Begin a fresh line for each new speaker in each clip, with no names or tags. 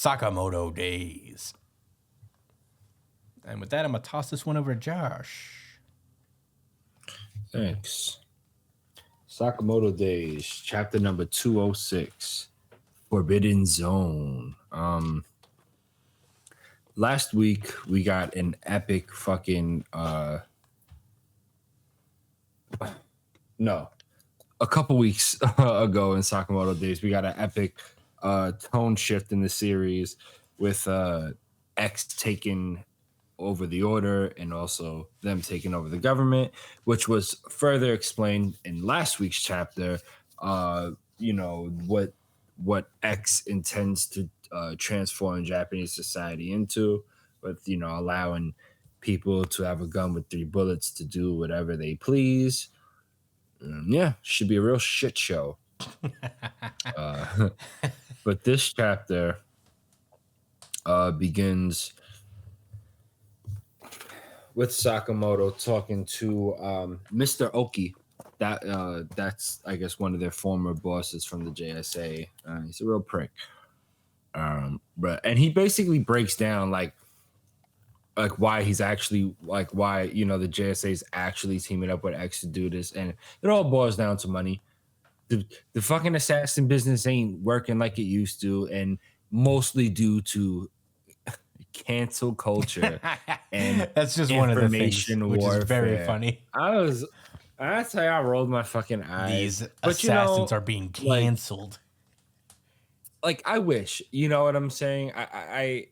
Sakamoto days. And with that, I'm going to toss this one over to Josh.
Thanks. Sakamoto Days, chapter number 206, Forbidden Zone. Last week we got an epic fucking a couple weeks ago in Sakamoto Days we got an epic tone shift in the series with X taking over the order and also them taking over the government, which was further explained in last week's chapter. What X intends to transform Japanese society into, with allowing people to have a gun with 3 bullets to do whatever they please. Should be a real shit show. But this chapter begins with Sakamoto talking to Mr. Oki. That's I guess one of their former bosses from the JSA. He's a real prick. And he basically breaks down like why he's actually why the JSA is actually teaming up with X to do this, and it all boils down to money. The fucking assassin business ain't working like it used to, and mostly due to cancel culture and
that's just one of the things, which
warfare.
is very funny.
That's how I rolled my fucking eyes.
These assassins are being canceled.
Like I wish, you know what I'm saying? I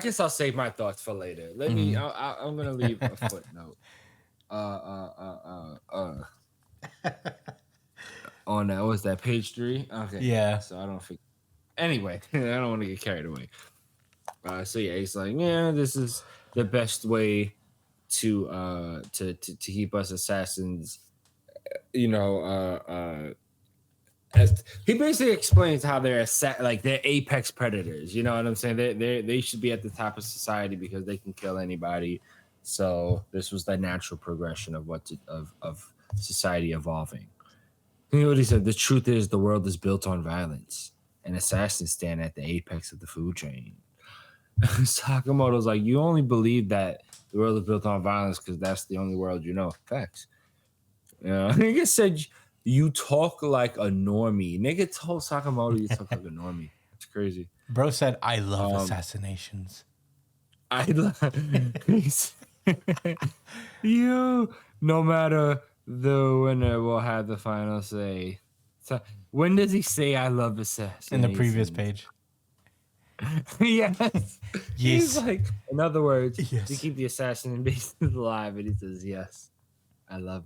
guess I'll save my thoughts for later. I'm gonna leave a footnote. On that, was that page 3? Okay.
Yeah.
So I don't forget. Anyway, I don't want to get carried away. So yeah, he's like, yeah, this is the best way to keep us assassins. As he basically explains how they're they're apex predators. You know what I'm saying? They should be at the top of society because they can kill anybody. So this was the natural progression of of society evolving. You know what he said? The truth is, the world is built on violence, and assassins stand at the apex of the food chain. Sakamoto's like, you only believe that the world is built on violence because that's the only world you know. Facts. Nigga said you talk like a normie. Nigga told Sakamoto you talk like a normie. It's crazy.
Bro said, I love assassinations.
You, no matter the winner, will have the final say. So when does he say I love assassinations?
In the previous page.
Yes. He's like, in other words,
yes,
to keep the assassin bases alive, and he says, yes, I love.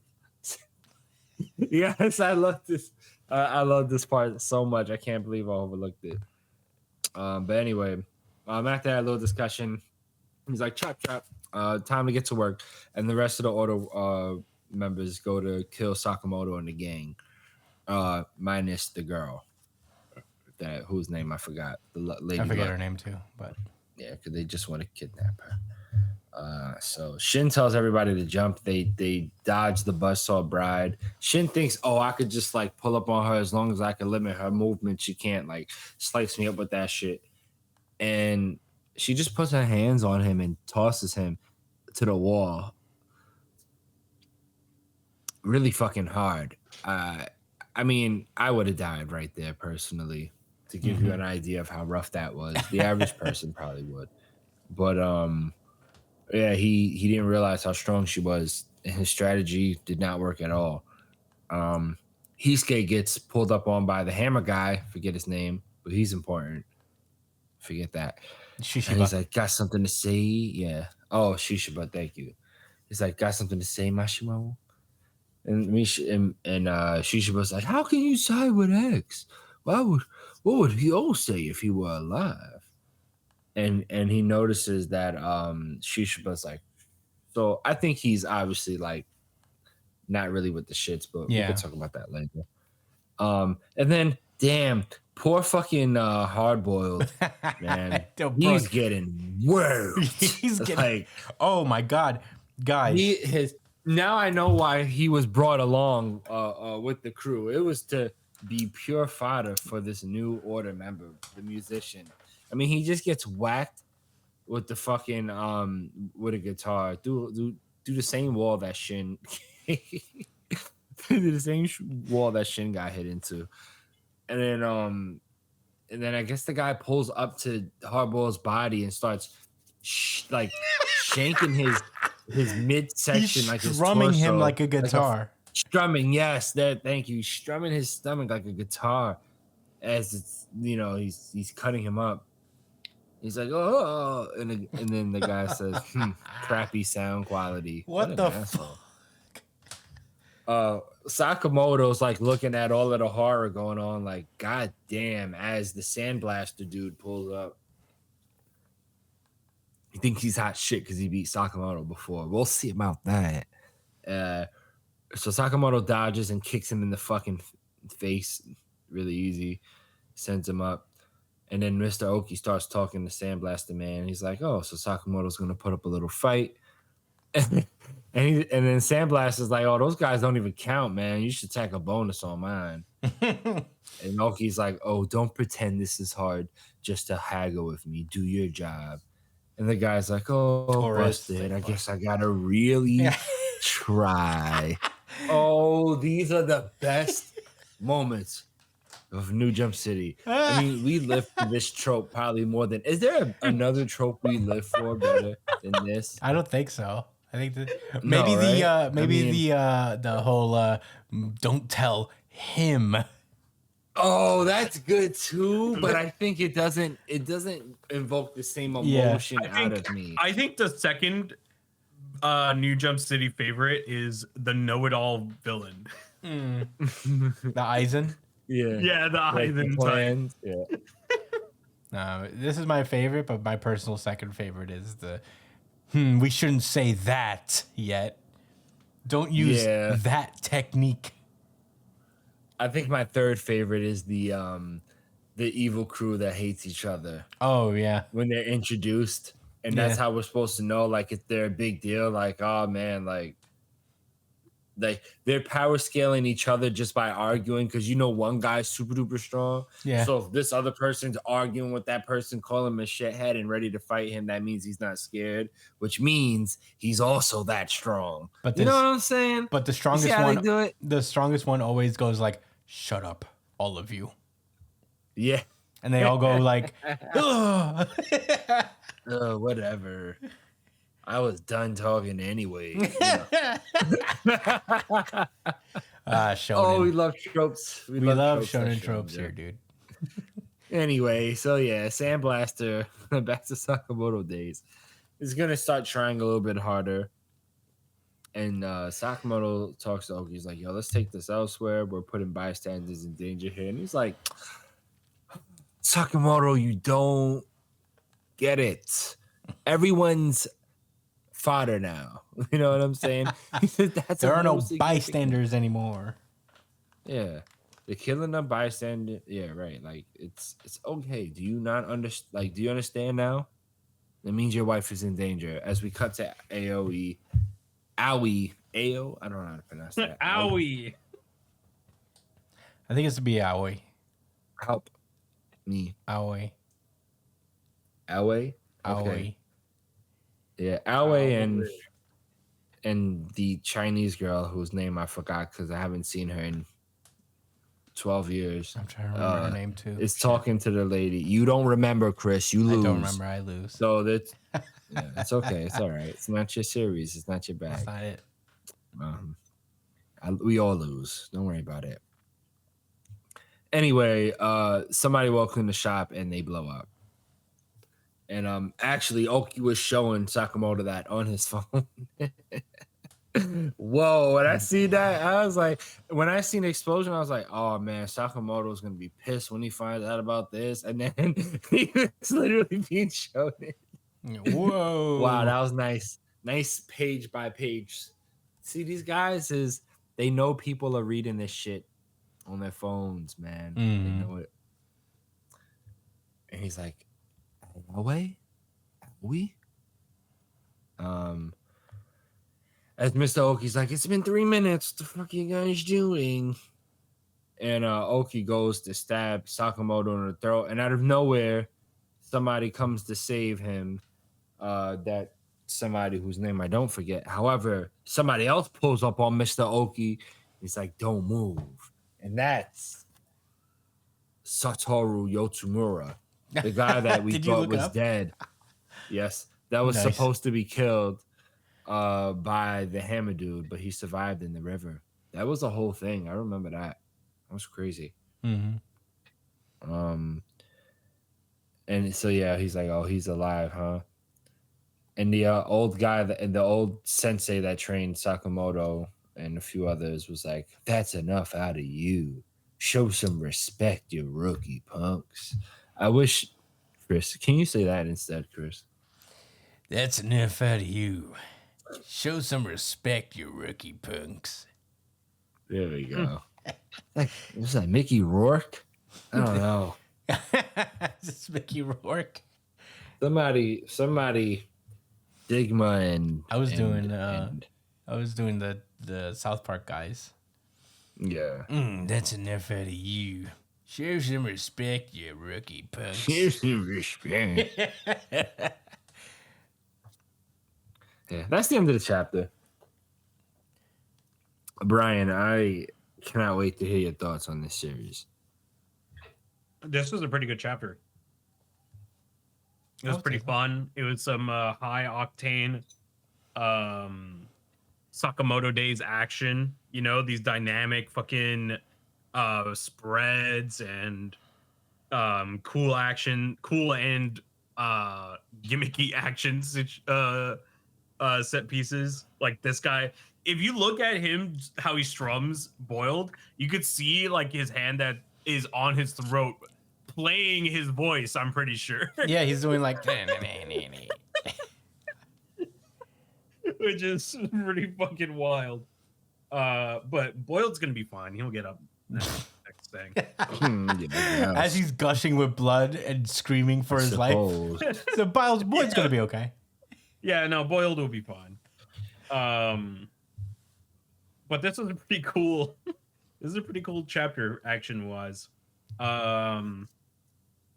Yes, I love this. I love this part so much. I can't believe I overlooked it. But anyway, after that little discussion, he's like, chop. Time to get to work. And the rest of the order members go to kill Sakamoto and the gang, minus the girl. Whose name I forgot. The lady.
I forget her name too, but
yeah, because they just want to kidnap her. So Shin tells everybody to jump. They dodge the buzzsaw bride. Shin thinks, I could just pull up on her as long as I can limit her movement. She can't slice me up with that shit. And she just puts her hands on him and tosses him to the wall. Really fucking hard. I mean, I would have died right there personally, to give you an idea of how rough that was. The average person probably would. But yeah, he didn't realize how strong she was. His strategy did not work at all. Hisuke gets pulled up on by the hammer guy. Forget his name, but he's important. Forget that.
Shishiba.
And he's like, got something to say? Yeah. Oh, Shishiba, thank you. He's like, got something to say, Mashimo? And Shishiba's like, how can you side with X? What would he all say if he were alive? And he notices that Shishiba's like, so I think he's obviously not really with the shits, but we can talk about that later. And then, damn, poor fucking hard-boiled, man. He's getting worked.
He's getting oh my God, guys.
Now I know why he was brought along with the crew. It was to be pure fodder for this new order member, the musician. I mean, he just gets whacked with the fucking with a guitar. Do the same wall that Shin do the same wall that Shin got hit into. And then I guess the guy pulls up to Hardball's body and starts like shanking his
He's
midsection, like his
strumming him
torso,
like a
like a
guitar.
strumming. Yes, that. Thank you. Strumming his stomach like a guitar, as it's he's cutting him up. He's like, oh, and then the guy says, crappy sound quality. What
What
an
the
asshole.
fuck?
Sakamoto's like looking at all of the horror going on, like, God damn, as the Sandblaster dude pulls up. He thinks he's hot shit because he beat Sakamoto before. We'll see about that. So Sakamoto dodges and kicks him in the fucking face really easy, sends him up. And then Mr. Oki starts talking to Sandblaster Man. He's like, oh, so Sakamoto's going to put up a little fight. And then Sandblaster's like, oh, those guys don't even count, man. You should tack a bonus on mine. And Oki's like, oh, don't pretend this is hard just to haggle with me. Do your job. And the guy's like, oh,
Taurus,
busted. I
like,
guess I got to really try. Oh, these are the best moments of New Jump City. I mean, we live for this trope probably more than. Is there another trope we live for better than this?
I don't think so. I think
No, right?
the whole don't tell him.
Oh, that's good too, but I think it doesn't invoke the same emotion out of me.
I think the second New Jump City favorite is the know-it-all villain.
The Aizen.
Yeah, the Aizen
plan. Yeah.
This is my favorite, but my personal second favorite is the we shouldn't say that yet. Don't use that technique.
I think my third favorite is the evil crew that hates each other.
Oh yeah,
when they're introduced, and that's how we're supposed to know, like, if they're a big deal. Like, oh man, like they're power scaling each other just by arguing, because one guy's super duper strong.
Yeah.
So if this other person's arguing with that person, calling him a shithead and ready to fight him, that means he's not scared, which means he's also that strong. But you know what I'm saying?
But the strongest one always goes like, "Shut up, all of you."
Yeah.
And they all go like, "Ugh."
Whatever. I was done talking anyway.
Shonen.
Oh, we love tropes.
We love shonen tropes here, dude.
Anyway, so yeah, Sandblaster, back to Sakamoto days, is gonna start trying a little bit harder. And Sakamoto talks to Oki. He's like, yo, let's take this elsewhere. We're putting bystanders in danger here. And he's like, Sakamoto, you don't get it. Everyone's fodder now. You know what I'm saying?
There are no bystanders anymore.
Yeah. The killing of bystander. Yeah, right. Like, it's okay. Do you not understand? Like, do you understand now? That means your wife is in danger. As we cut to Aoi. Aoi. Ao? I don't know how to pronounce that.
Aoi.
I think it's to be Aoi.
Help me.
Aoi.
Aoi? Okay. Yeah, Aoi and the Chinese girl whose name I forgot because I haven't seen her in 12 years.
I'm trying to remember her name too.
Is talking to the lady. You don't remember, Chris. You lose.
I don't remember. I lose.
So that's it's okay. It's all right. It's not your series. It's not your bag.
That's not it.
We all lose. Don't worry about it. Anyway, somebody walks in the shop and they blow up. And actually, Oki was showing Sakamoto that on his phone. Whoa, when I see that, I was like, when I seen the explosion, I was like, oh man, Sakamoto's gonna be pissed when he finds out about this. And then he was literally being shown it.
Whoa.
Wow, that was nice. Nice page by page. See, these guys they know people are reading this shit on their phones, man. They know it. And he's like, away? We? As Mr. Oki's like, it's been 3 minutes. What the fuck are you guys doing? And Oki goes to stab Sakamoto in the throat, and out of nowhere, somebody comes to save him. That somebody whose name I don't forget. However, somebody else pulls up on Mr. Oki. He's like, "Don't move," and that's Satoru Yotsumura, the guy that we
Did you
thought
look it
was
up?
dead. Yes, that was
Nice.
supposed to be killed by the hammer dude, but he survived in the river. That was the whole thing. I remember that. That was crazy.
Mm-hmm.
And so yeah, he's like, "Oh, he's alive, huh?" And the old guy and the old sensei that trained Sakamoto and a few others was like, "That's enough out of you. Show some respect, you rookie punks." I wish, Chris, can you say that instead, Chris?
That's enough out of you. Show some respect, you rookie punks.
There we go. Like, was that Mickey Rourke? I don't know.
Is this Mickey Rourke?
Somebody, Digma and
I was doing the South Park guys.
yeah.
That's enough out of you. Show some respect, you rookie punks.
Show some respect. Yeah, that's the end of the chapter. Brian, I cannot wait to hear your thoughts on this series.
This was a pretty good chapter. It was pretty fun. It was some high octane Sakamoto Days action. You know, these dynamic fucking spreads and cool action, cool and gimmicky action set pieces. Like this guy, if you look at him, how he strums Boiled, you could see like his hand that is on his throat playing his voice, I'm pretty sure.
Yeah, he's doing like
which is pretty fucking wild. But Boiled's gonna be fine. He'll get up next thing.
As he's gushing with blood and screaming for his life. So Boyle's gonna be okay.
Yeah, no, Boiled will be fine. But this was a pretty cool. This is a pretty cool chapter action wise.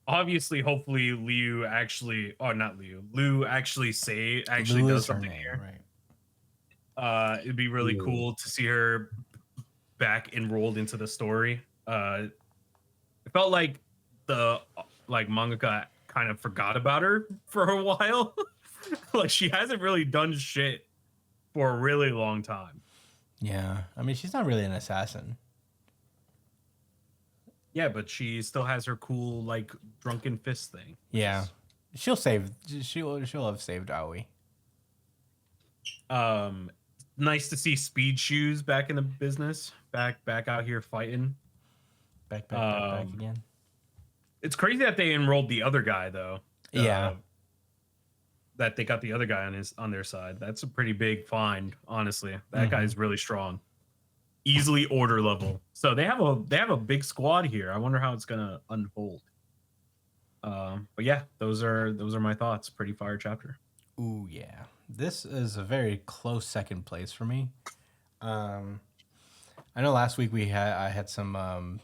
Obviously, hopefully Liu actually, or not Liu, Liu actually does something here.
Right.
It'd be really cool to see her back enrolled into the story. It felt like the mangaka kind of forgot about her for a while. Like she hasn't really done shit for a really long time.
Yeah, I mean she's not really an assassin.
Yeah, but she still has her cool like drunken fist thing.
Yeah, she'll have saved Aoi.
Nice to see Speed Shoes back in the business, back out here fighting.
Back again.
It's crazy that they enrolled the other guy though.
Yeah.
That they got the other guy on their side. That's a pretty big find, honestly. That guy's really strong. Easily order level. So they have a big squad here. I wonder how it's gonna unfold. But yeah, those are my thoughts. Pretty fire chapter.
Ooh yeah. This is a very close second place for me. I know last week I had some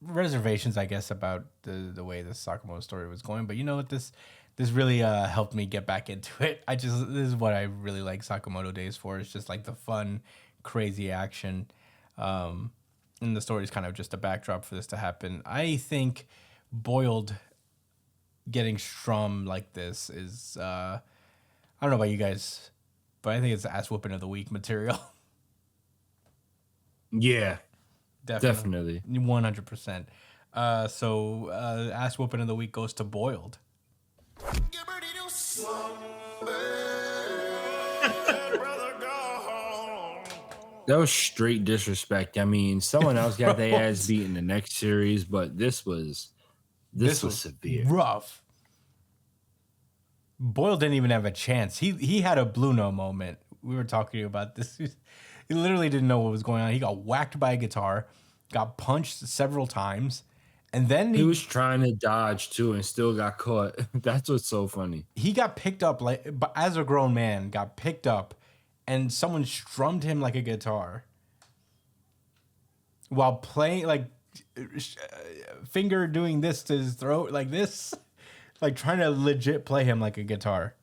reservations, I guess, about the way the Sakamoto story was going, but you know what, this really helped me get back into it. This is what I really like Sakamoto Days for. It's just like the fun, crazy action, and the story is kind of just a backdrop for this to happen. I think Boiled getting strum like this is I don't know about you guys, but I think it's ass whooping of the week material.
Yeah,
definitely 100%. So ass whooping of the week goes to Boiled.
That was straight disrespect. I mean, someone else got their ass beat in the next series, but this was severe,
rough. Boyle didn't even have a chance. He had a Bluno moment. We were talking about this. He literally didn't know what was going on. He got whacked by a guitar, got punched several times, and then
he was trying to dodge too and still got caught. That's what's so funny.
He got picked up as a grown man, got picked up, and someone strummed him like a guitar while playing, like finger doing this to his throat like this, like trying to legit play him like a guitar.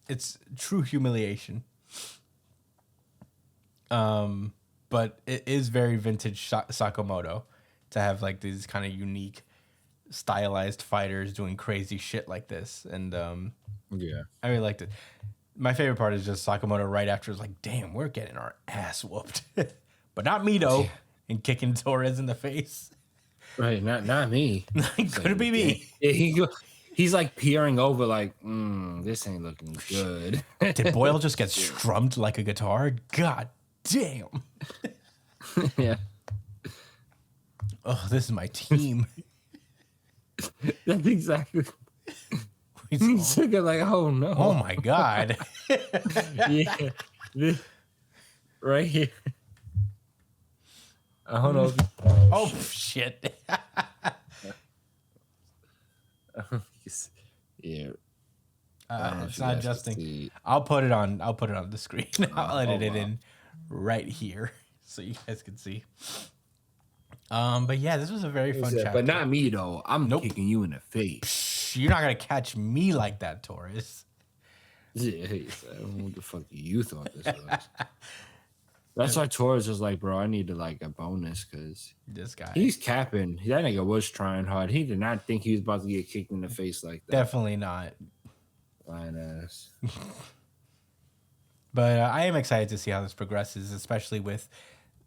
It's true humiliation. But it is very vintage Sakamoto to have like these kind of unique, stylized fighters doing crazy shit like this, and
Yeah.
I really liked it. My favorite part is just Sakamoto right after is like, "Damn, we're getting our ass whooped," but not me though, and kicking Torres in the face.
Right, not me.
Couldn't be me.
Yeah, he's like peering over, like, this ain't looking good.
Did Boyle just get strummed like a guitar? God damn.
Yeah,
Oh, this is my team.
that's exactly.
He's
He's looking like, oh no,
oh my god.
yeah, right here. I don't know.
Oh shit.
Yeah.
It's not adjusting. I'll put it on the screen. I'll edit it in right here so you guys can see. But yeah, this was a very fun chapter.
But not me though. I'm kicking you in the face.
Psh, you're not gonna catch me like that, Torres.
Yeah, I don't know what the fuck you thought this was. That's why Torres was like, bro, I need to like a bonus because
This guy.
he's capping. That nigga was trying hard. He did not think he was about to get kicked in the face like that.
Definitely not.
Lying ass.
But I am excited to see how this progresses, especially with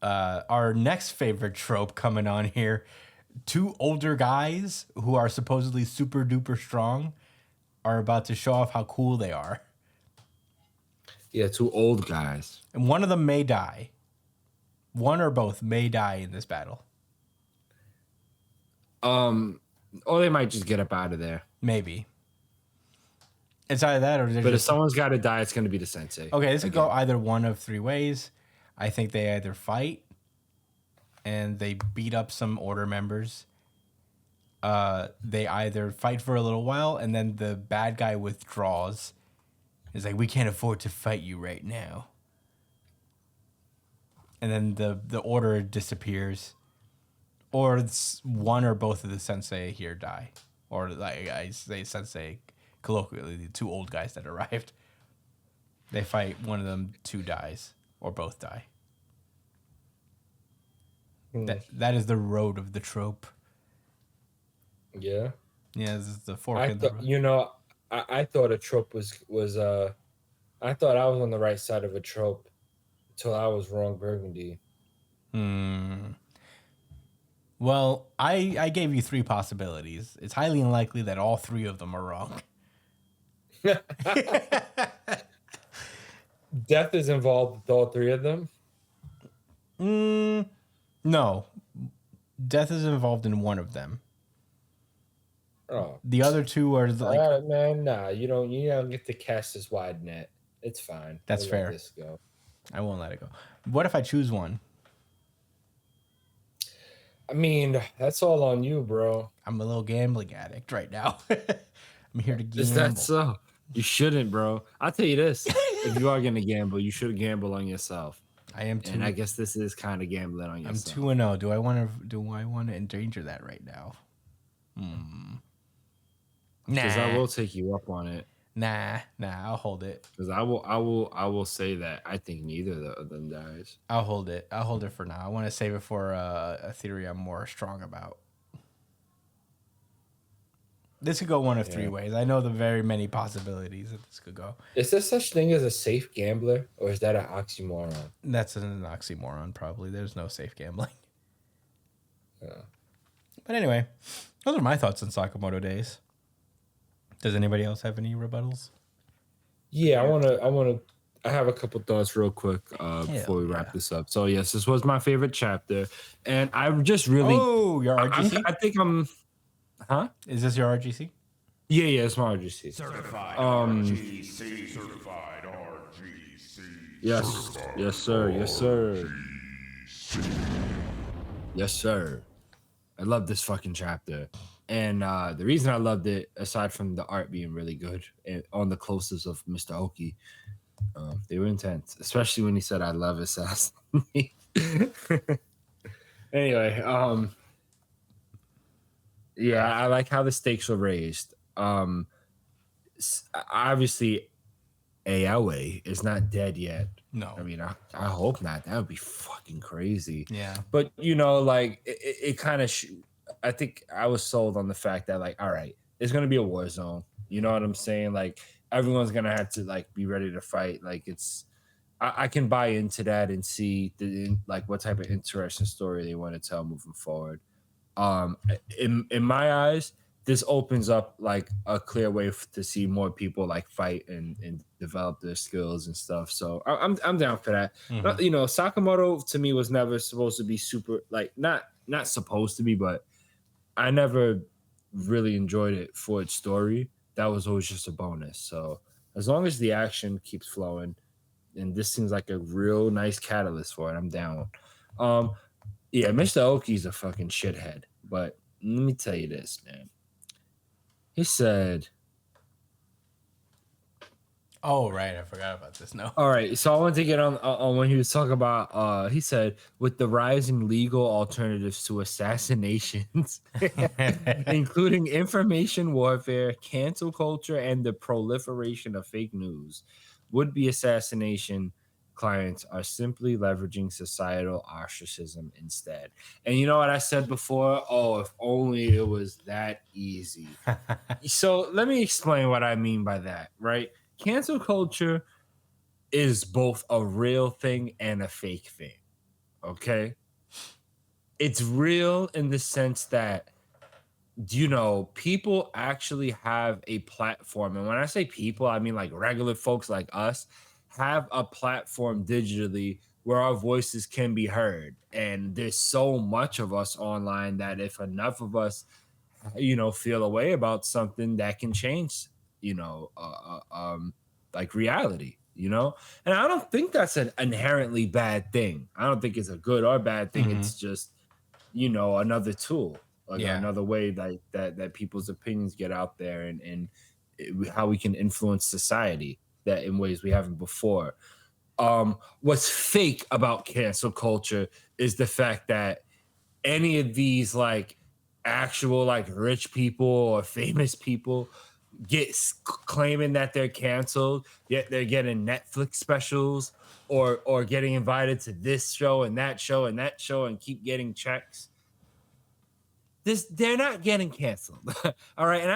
our next favorite trope coming on here. Two older guys who are supposedly super duper strong are about to show off how cool they are.
Yeah, two old guys.
And one of them may die. One or both may die in this battle.
Or they might just get up out of there.
Maybe. It's either that or
But if someone's got to die, it's going to be the sensei.
Okay, this could go either one of three ways. I think they either fight and they beat up some order members. They either fight for a little while and then the bad guy withdraws. It's like, we can't afford to fight you right now. And then the order disappears. Or it's one or both of the sensei here die. Or like I say sensei colloquially, the two old guys that arrived. They fight, one of them, two dies. Or both die. That is the road of the trope.
Yeah.
Yeah, this is the fork in the road.
You know, I thought a trope was I thought I was on the right side of a trope until I was wrong Burgundy.
Well, I gave you three possibilities. It's highly unlikely that all three of them are wrong.
Death is involved with all three of them?
No. Death is involved in one of them.
Oh.
The other two are like
man, nah, you don't get to cast this wide net. It's fine.
That's
We'll
fair.
let this go.
I won't let it go. What if I choose one?
I mean, that's all on you, bro.
I'm a little gambling addict right now. I'm here to gamble.
Is that so? You shouldn't, bro. I'll tell you this. If you are going to gamble, you should gamble on yourself.
I am too.
And I guess this is kind of gambling on yourself.
I'm 2-0. Do I want to endanger that right now?
Because
Nah.
I will take you up on it.
Nah, I'll hold it.
Because I will say that I think neither of them dies.
I'll hold it for now. I want to save it for a theory I'm more strong about. This could go one of three ways. I know the very many possibilities that this could go.
Is there such thing as a safe gambler, or is that an oxymoron?
That's an oxymoron, probably. There's no safe gambling.
Yeah.
But anyway, those are my thoughts on Sakamoto Days. Does anybody else have any rebuttals?
Yeah, I have a couple thoughts real quick before we wrap this up. So yes, this was my favorite chapter, and I just really
your RGC.
I think I'm. Huh?
Is this your RGC?
Yeah, it's my RGC.
Certified RGC. Certified RGC.
Yes, sir. Yes, sir. I love this fucking chapter. And the reason I loved it, aside from the art being really good and on the closest of Mr. Oki, they were intense, especially when he said, I love assassinate. Anyway, yeah, I like how the stakes were raised. Obviously, AOA is not dead yet. I
No.
mean, I hope not. That would be fucking crazy.
Yeah.
But like it kind of. I think I was sold on the fact that like, all right, it's gonna be a war zone. You know what I'm saying? Like everyone's gonna have to like be ready to fight. Like I can buy into that and see like what type of interesting story they want to tell moving forward. um in my eyes, this opens up like a clear way to see more people like fight and develop their skills and stuff. So I'm down for that.
Hmm.
You know, Sakamoto to me was never supposed to be super, like, not supposed to be, but I never really enjoyed it for its story. That was always just a bonus. So as long as the action keeps flowing, and this seems like a real nice catalyst for it, I'm down. um yeah, Mr. Oki's a fucking shithead. But let me tell you this, man. He said,
Oh, right. I forgot about this. No.
all right, so I want to get on when he was talking about he said, with the rise in legal alternatives to assassinations, including information warfare, cancel culture, and the proliferation of fake news, would-be assassination clients are simply leveraging societal ostracism instead. And you know what I said before? Oh, if only it was that easy. So let me explain what I mean by that, right? Cancel culture is both a real thing and a fake thing. Okay. It's real in the sense that, people actually have a platform. And when I say people, I mean like regular folks like us have a platform digitally where our voices can be heard. And there's so much of us online that if enough of us, feel a way about something, that can change, you know, uh, uh, um, like reality. And I don't think that's an inherently bad thing. I don't think it's a good or bad thing.
Hmm.
It's just, another tool, like
Yeah.
another way that people's opinions get out there, and how we can influence society that in ways we haven't before. What's fake about cancel culture is the fact that any of these like actual like rich people or famous people claiming that they're canceled, yet they're getting Netflix specials, or getting invited to this show and that show and that show and keep getting checks. They're not getting canceled. All right. And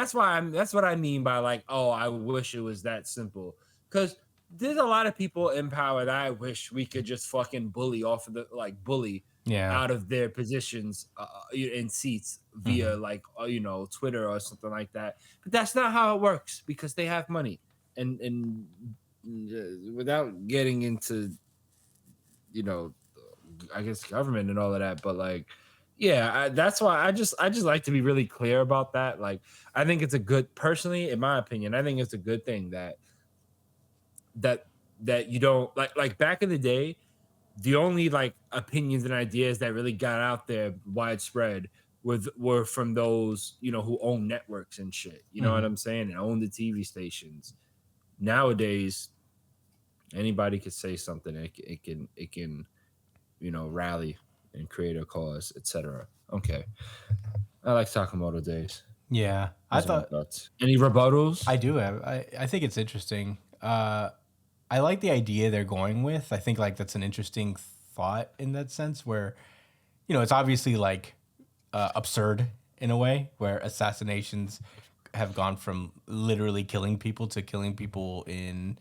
that's what I mean by like, oh, I wish it was that simple. Because there's a lot of people in power that I wish we could just fucking bully
Yeah.
out of their positions in seats
Hmm.
via like Twitter or something like that. But that's not how it works, because they have money. And without getting into, you know I guess, government and all of that, but like, yeah, that's why I just like to be really clear about that. Like, I think it's a good, personally, in my opinion, I think it's a good thing that that you don't like back in the day, the only like opinions and ideas that really got out there widespread were from those, who own networks and shit. You know what
Hmm.
I'm saying? And own the TV stations. Nowadays, anybody could say something. It can rally and create a cause, etc. Okay. I like Sakamoto days.
Yeah. I
Those are my
thought
thoughts. Any rebuttals?
I do have. I think it's interesting. I like the idea they're going with. I think like that's an interesting thought in that sense, where it's obviously like absurd in a way, where assassinations have gone from literally killing people to killing people in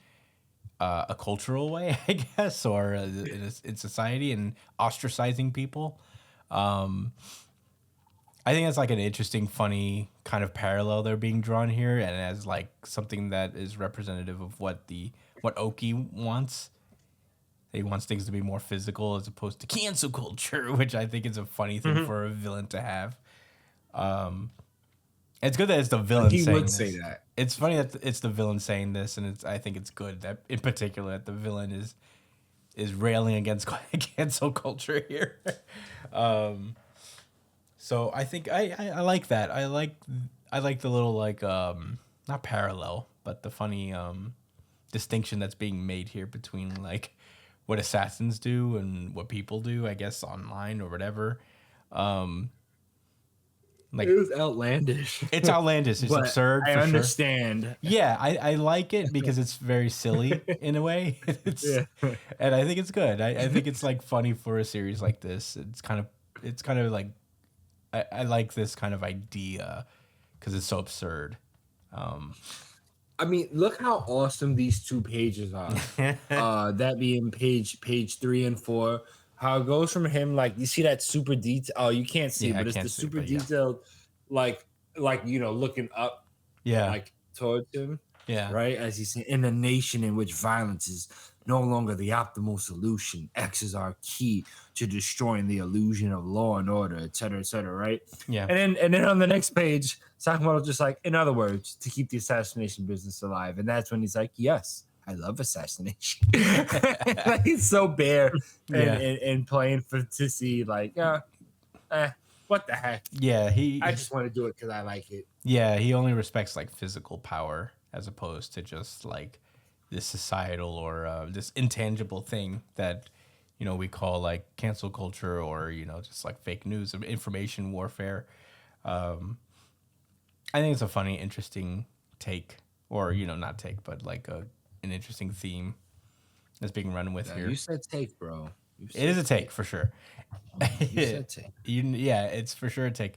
a cultural way, I guess, or in society, and ostracizing people. Um, I think that's like an interesting, funny kind of parallel they're being drawn here, and as like something that is representative of what Oki wants. He wants things to be more physical as opposed to cancel culture, which I think is a funny thing
Mhm.
for a villain to have. It's good that it's the villain
He would
saying
say
this.
that.
It's funny that it's the villain saying this, and I think it's good that in particular that the villain is railing against cancel culture here. So I think I like that. I like the little like not parallel, but the funny distinction that's being made here between like what assassins do and what people do, I guess, online or whatever. Like
It was outlandish.
it's outlandish, it's
But
absurd.
I
For sure.
understand.
Yeah, I like it because it's very silly in a way. It's
Yeah.
and I think it's good. I think it's like funny for a series like this. It's kind of like I like this kind of idea because it's so absurd.
I mean, look how awesome these 2 pages are. That being page 3 and 4. How it goes from him, like you see that super detail. Oh, you can't see,
Yeah, I
but it's
can't
the
see it,
super
but yeah.
detailed, like looking up,
Yeah,
like towards him,
yeah,
right? As he's saying, in a nation in which violence is no longer the optimal solution, X's are key to destroying the illusion of law and order, et cetera, right?
yeah.
And then on the next page, Sakamoto just like, in other words, to keep the assassination business alive. And that's when he's like, yes, I love assassination. Like, he's so bare
Yeah.
and playing for to see like, what the heck?
Yeah,
I just want to do it because I like it.
yeah, he only respects like physical power as opposed to just like this societal or this intangible thing that we call like cancel culture or just like fake news of information warfare. I think it's a funny, interesting take, or not take, but like an interesting theme that's being run with here.
You said take, bro.
It is a take for sure.
You said take.
Yeah, it's for sure a take.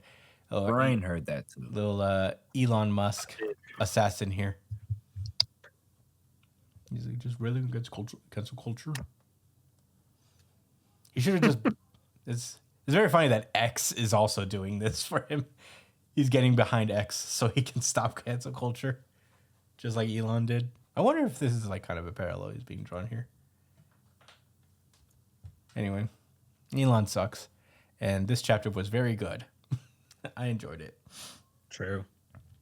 Brian heard that too.
Little Elon Musk assassin here. He's like, just railing against cancel culture. He should have just. It's very funny that X is also doing this for him. He's getting behind X so he can stop cancel culture, just like Elon did. I wonder if this is like kind of a parallel he's being drawn here. Anyway, Elon sucks, and this chapter was very good. I enjoyed it.
True.